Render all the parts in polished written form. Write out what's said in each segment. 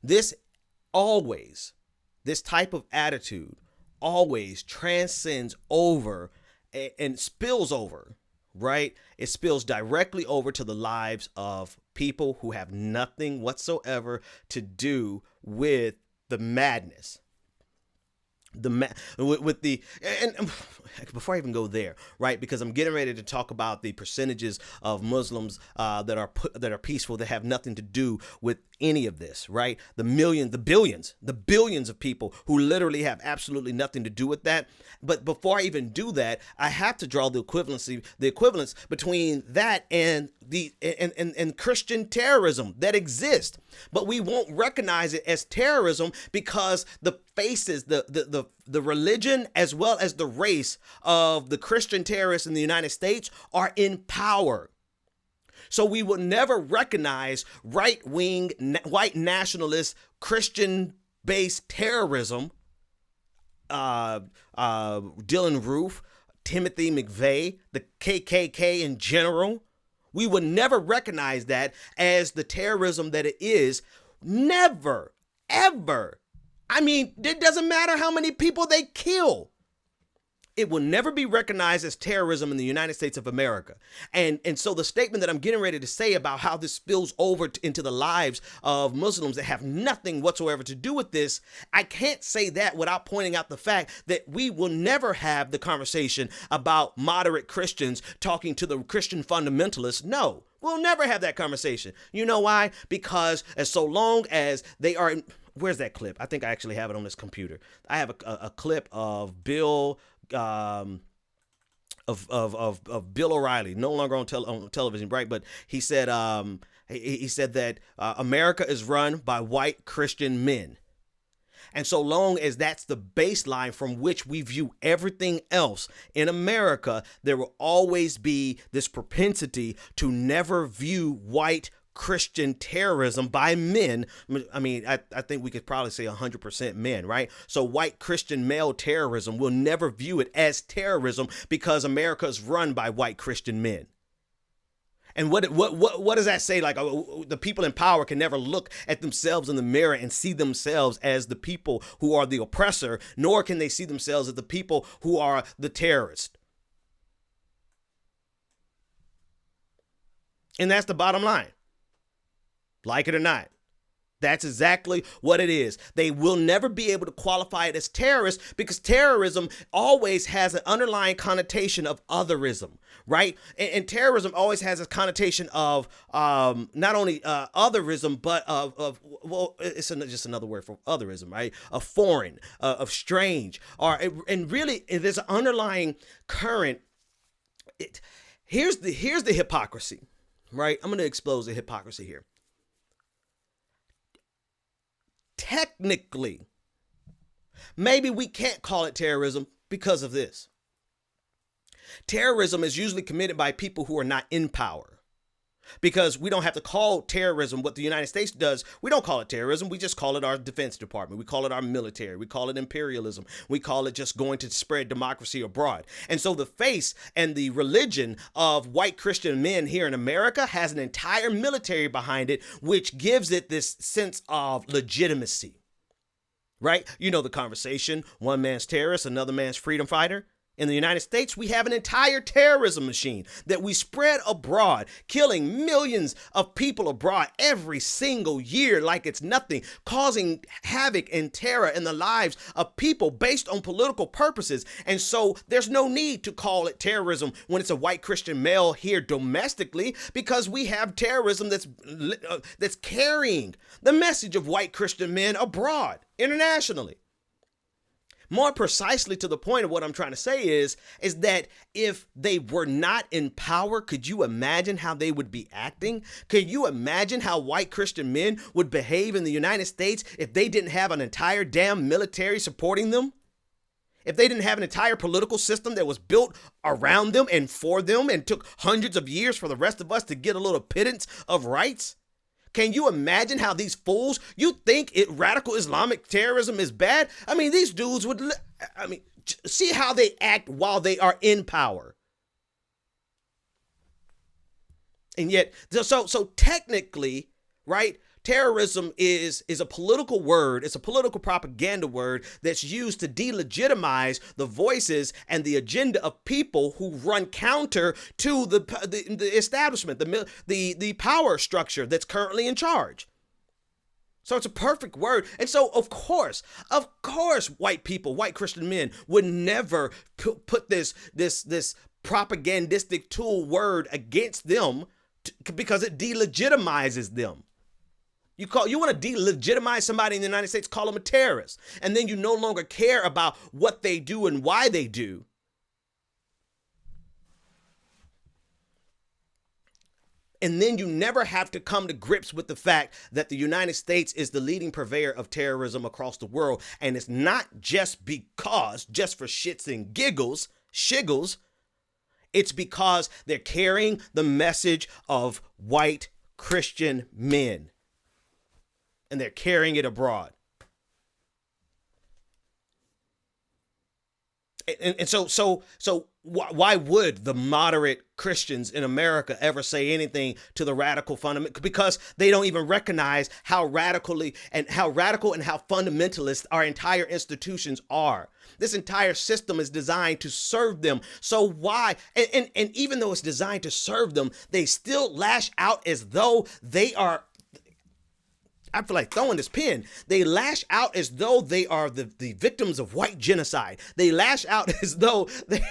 This always, this type of attitude always transcends over and spills over, right? It spills directly over to the lives of people who have nothing whatsoever to do with the madness. With the and before I even go there, right? Because I'm getting ready to talk about the percentages of Muslims that are peaceful, that have nothing to do with any of this, right? The billions of people who literally have absolutely nothing to do with that. But before I even do that, I have to draw the equivalence between that and and Christian terrorism that exists. But we won't recognize it as terrorism because the faces, the religion as well as the race of the Christian terrorists in the United States are in power. So we will never recognize right-wing, white nationalist, Christian-based terrorism. Dylan Roof, Timothy McVeigh, the KKK in general. We would never recognize that as the terrorism that it is. Never, ever. I mean, it doesn't matter how many people they kill. It will never be recognized as terrorism in the United States of America. And so the statement that I'm getting ready to say about how this spills over into the lives of Muslims that have nothing whatsoever to do with this, I can't say that without pointing out the fact that we will never have the conversation about moderate Christians talking to the Christian fundamentalists. No, we'll never have that conversation. You know why? Because as so long as they are... Where's that clip? I think I actually have it on this computer. I have a clip of Bill... of Bill O'Reilly, no longer on television, right? But he said he said that America is run by white Christian men. And so long as that's the baseline from which we view everything else in America, there will always be this propensity to never view white Christian terrorism by men. I mean, I think we could probably say 100% men, right? So white Christian male terrorism will never view it as terrorism because America is run by white Christian men. And what does that say? Like, the people in power can never look at themselves in the mirror and see themselves as the people who are the oppressor, nor can they see themselves as the people who are the terrorist. And that's the bottom line. Like it or not, that's exactly what it is. They will never be able to qualify it as terrorist because terrorism always has an underlying connotation of otherism, right? And terrorism always has a connotation of not only otherism, but of it's just another word for otherism, right? Of foreign, of strange, and really there's an underlying current. Here's the hypocrisy, right? I'm going to expose the hypocrisy here. Technically, maybe we can't call it terrorism because of this. Terrorism is usually committed by people who are not in power. Because we don't have to call terrorism what the United States does. We don't call it terrorism. We just call it our Defense Department. We call it our military. We call it imperialism. We call it just going to spread democracy abroad. And so the face and the religion of white Christian men here in America has an entire military behind it, which gives it this sense of legitimacy. Right? You know the conversation. One man's terrorist, another man's freedom fighter. In the United States, we have an entire terrorism machine that we spread abroad, killing millions of people abroad every single year like it's nothing, causing havoc and terror in the lives of people based on political purposes. And so there's no need to call it terrorism when it's a white Christian male here domestically, because we have terrorism that's carrying the message of white Christian men abroad, internationally. More precisely to the point of what I'm trying to say is that if they were not in power, could you imagine how they would be acting? Could you imagine how white Christian men would behave in the United States if they didn't have an entire damn military supporting them? If they didn't have an entire political system that was built around them and for them and took hundreds of years for the rest of us to get a little pittance of rights? Can you imagine how these fools, you think radical Islamic terrorism is bad? I mean, these dudes would, see how they act while they are in power. And yet, so technically, right, terrorism is a political word. It's a political propaganda word that's used to delegitimize the voices and the agenda of people who run counter to the establishment, the power structure that's currently in charge. So it's a perfect word. And so, of course, white people, white Christian men would never put this propagandistic tool word against them because it delegitimizes them. You want to delegitimize somebody in the United States, call them a terrorist. And then you no longer care about what they do and why they do. And then you never have to come to grips with the fact that the United States is the leading purveyor of terrorism across the world. And it's not just because, just for shits and shiggles, it's because they're carrying the message of white Christian men. And they're carrying it abroad. And so why would the moderate Christians in America ever say anything to the radical fundamental? Because they don't even recognize how radical and how fundamentalist our entire institutions are. This entire system is designed to serve them. So why? And even though it's designed to serve them, they still lash out as though they are. I feel like throwing this pen. They lash out as though they are the victims of white genocide. They lash out as though they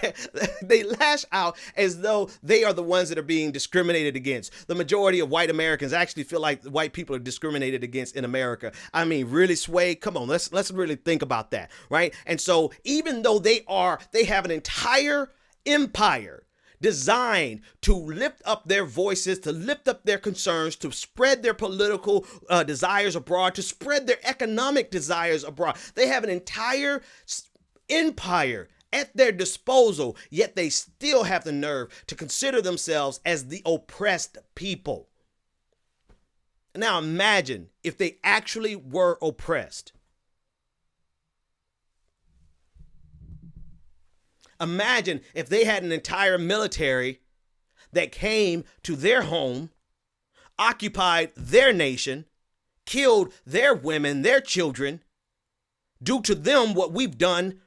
are the ones that are being discriminated against. The majority of white Americans actually feel like white people are discriminated against in America. I mean, really, Sway? Come on, let's really think about that, right? And so even though they have an entire empire designed to lift up their voices, to lift up their concerns, to spread their political desires abroad, to spread their economic desires abroad. They have an entire empire at their disposal, yet they still have the nerve to consider themselves as the oppressed people. Now imagine if they actually were oppressed. Imagine if they had an entire military that came to their home, occupied their nation, killed their women, their children, do to them what we've done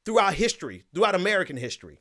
throughout history, throughout American history.